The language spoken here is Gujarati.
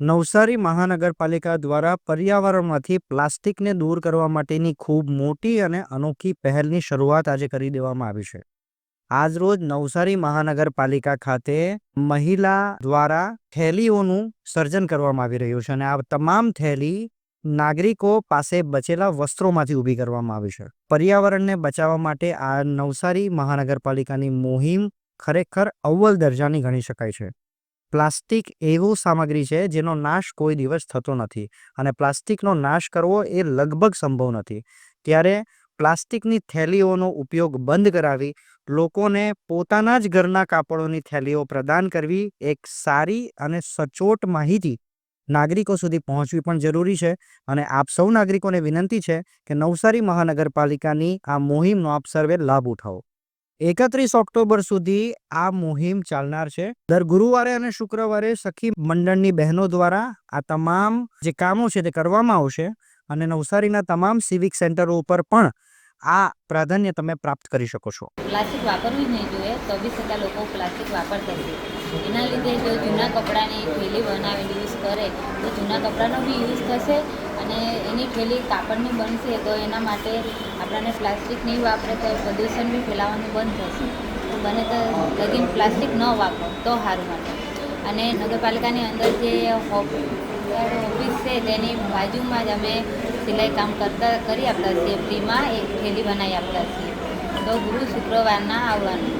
નવસારી મહાનગરપાલિકા દ્વારા પર્યાવરણમાંથી પ્લાસ્ટિકને દૂર કરવા માટેની ખૂબ મોટી અને અનોખી પહેલની શરૂઆત આજે કરી દેવામાં આવી છે. આજરોજ નવસારી મહાનગરપાલિકા ખાતે મહિલા દ્વારા થેલીઓનું સર્જન કરવામાં આવી રહ્યું છે અને આ તમામ થેલી નાગરિકો પાસે બચેલા વસ્ત્રોમાંથી ઊભી કરવામાં આવી છે. પર્યાવરણને બચાવવા માટે આ નવસારી મહાનગરપાલિકાની મુહિમ ખરેખર અવ્વલ દરજાની ગણી શકાય છે. પ્લાસ્ટિક એવું સામગ્રી છે જેનો નાશ કોઈ દિવસ થતો નથી અને પ્લાસ્ટિકનો નાશ કરવો એ લગભગ સંભવ નથી. ત્યારે પ્લાસ્ટિકની થેલીઓનો ઉપયોગ બંધ કરાવી લોકોને પોતાના જ ઘરના કાપડોની થેલીઓ પ્રદાન કરવી એક સારી અને સચોટ માહિતી નાગરિકો સુધી પહોંચવી પણ જરૂરી છે અને આપ સૌ નાગરિકોને વિનંતી છે કે નવસારી મહાનગરપાલિકાની આ મુહિમનો આપ સર્વે લાભ ઉઠાવો. 31 ઓક્ટોબર સુધી આ મુહિમ ચાલનાર છે. દર ગુરુવારે અને શુક્રવારે સખી મંડળની બહેનો દ્વારા આ તમામ જે કામો છે તે કરવામાં આવશે અને નવસારીના તમામ સિવિક સેન્ટરો ઉપર પણ આ પ્રાધાન્ય તમે પ્રાપ્ત કરી શકો છો. પ્લાસ્ટિક વાપરવું જ નહીં જોઈએ, તો બી છતાં લોકો પ્લાસ્ટિક વાપરતા છે. એના લીધે જો જૂના કપડાની થેલી બનાવીને યુઝ કરે તો જૂના કપડાનો બી યુઝ થશે અને એની થેલી કાપડની બનશે તો એના માટે આપણને પ્લાસ્ટિક નહીં વાપરે તો પ્રદૂષણ બી ફેલાવાનું બંધ થશે. તો બને તો લગીન પ્લાસ્ટિક ન વાપરો તો સારું માટે. અને નગરપાલિકાની અંદર જે ઓફિસ છે તેની બાજુમાં જ અમે સિલાઈ કામ કરી આપતા છીએ. ફ્રીમાં એક થેલી બનાવી આપતા છીએ. તો ગુરુ શુક્રવારના આવવાનું.